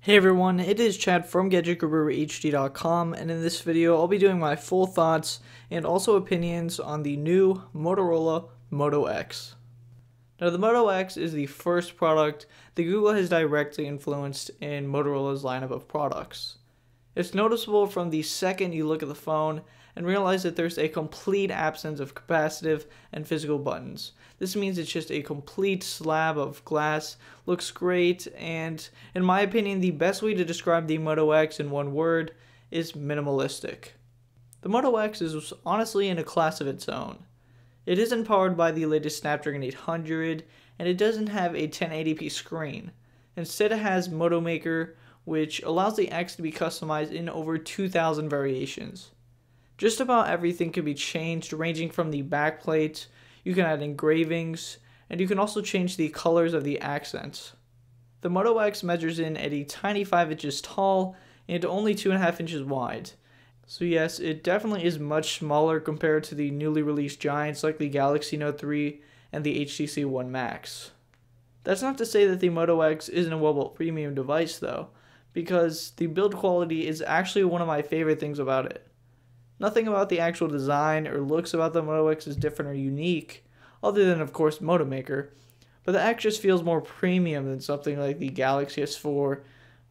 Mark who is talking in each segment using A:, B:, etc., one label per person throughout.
A: Hey everyone, it is Chad from GadgetGuruHD.com, and in this video I'll be doing my full thoughts and also opinions on the new Motorola Moto X. Now the Moto X is the first product that Google has directly influenced in Motorola's lineup of products. It's noticeable from the second you look at the phone and realize that there's a complete absence of capacitive and physical buttons. This means it's just a complete slab of glass, looks great, and in my opinion the best way to describe the Moto X in one word is minimalistic. The Moto X is honestly in a class of its own. It isn't powered by the latest Snapdragon 800 and it doesn't have a 1080p screen. Instead it has Moto Maker, which allows the X to be customized in over 2,000 variations. Just about everything can be changed, ranging from the backplate, you can add engravings, and you can also change the colors of the accents. The Moto X measures in at a tiny 5 inches tall and only 2.5 inches wide. So yes, it definitely is much smaller compared to the newly released giants like the Galaxy Note 3 and the HTC One Max. That's not to say that the Moto X isn't a well-built premium device though, because the build quality is actually one of my favorite things about it. Nothing about the actual design or looks about the Moto X is different or unique, other than of course Moto Maker, but the X just feels more premium than something like the Galaxy S4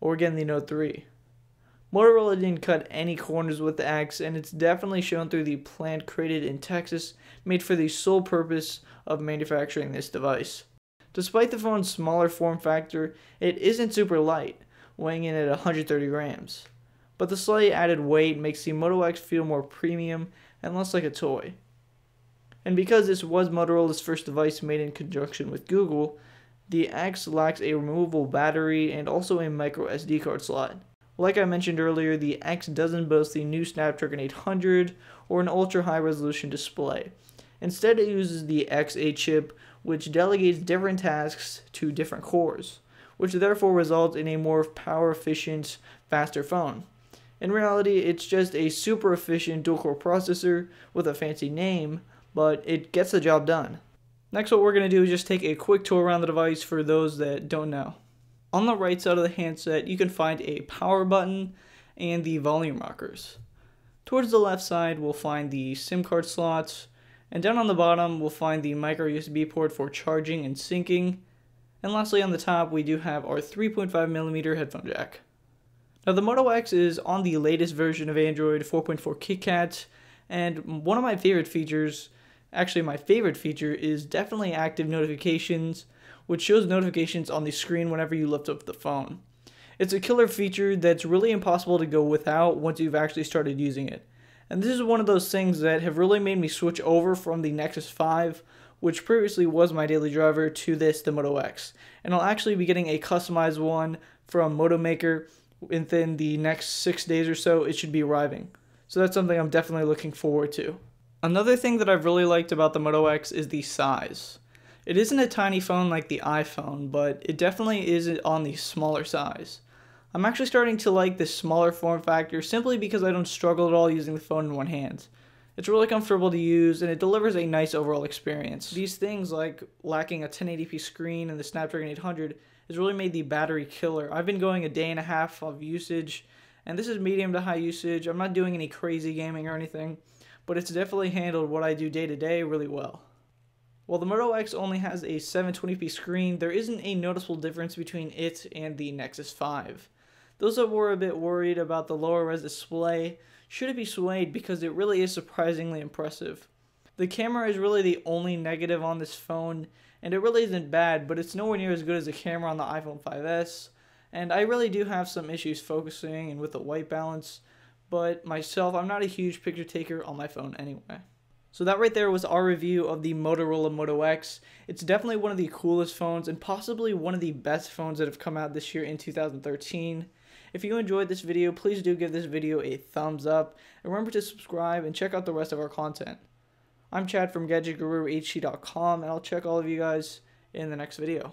A: or again the Note 3. Motorola didn't cut any corners with the X, and it's definitely shown through the plant created in Texas, made for the sole purpose of manufacturing this device. Despite the phone's smaller form factor, it isn't super light, weighing in at 130 grams. But the slight added weight makes the Moto X feel more premium and less like a toy. And because this was Motorola's first device made in conjunction with Google, the X lacks a removable battery and also a micro SD card slot. Like I mentioned earlier, the X doesn't boast the new Snapdragon 800 or an ultra high resolution display. Instead it uses the X8 chip, which delegates different tasks to different cores, which therefore results in a more power efficient, faster phone. In reality, it's just a super efficient dual-core processor with a fancy name, but it gets the job done. Next, what we're going to do is just take a quick tour around the device for those that don't know. On the right side of the handset, you can find a power button and the volume rockers. Towards the left side, we'll find the SIM card slots, and down on the bottom, we'll find the micro USB port for charging and syncing. And lastly, on the top, we do have our 3.5mm headphone jack. Now the Moto X is on the latest version of Android 4.4 KitKat, and one of my favorite features, actually my favorite feature, is definitely active notifications, which shows notifications on the screen whenever you lift up the phone. It's a killer feature that's really impossible to go without once you've actually started using it. And this is one of those things that have really made me switch over from the Nexus 5, which previously was my daily driver, to the Moto X. And I'll actually be getting a customized one from Moto Maker. Within the next 6 days or so, it should be arriving. So that's something I'm definitely looking forward to. Another thing that I've really liked about the Moto X is the size. It isn't a tiny phone like the iPhone, but it definitely is on the smaller size. I'm actually starting to like this smaller form factor simply because I don't struggle at all using the phone in one hand. It's really comfortable to use and it delivers a nice overall experience. These things like lacking a 1080p screen and the Snapdragon 800 has really made the battery killer. I've been going a day and a half of usage, and this is medium to high usage. I'm not doing any crazy gaming or anything, but it's definitely handled what I do day to day really well. While the Moto X only has a 720p screen, there isn't a noticeable difference between it and the Nexus 5. Those that were a bit worried about the lower res display shouldn't be swayed because it really is surprisingly impressive. The camera is really the only negative on this phone, and it really isn't bad, but it's nowhere near as good as the camera on the iPhone 5S, and I really do have some issues focusing and with the white balance, but myself, I'm not a huge picture taker on my phone anyway. So that right there was our review of the Motorola Moto X. It's definitely one of the coolest phones and possibly one of the best phones that have come out this year in 2013. If you enjoyed this video, please do give this video a thumbs up, and remember to subscribe and check out the rest of our content. I'm Chad from GadgetGuruHD.com, and I'll check all of you guys in the next video.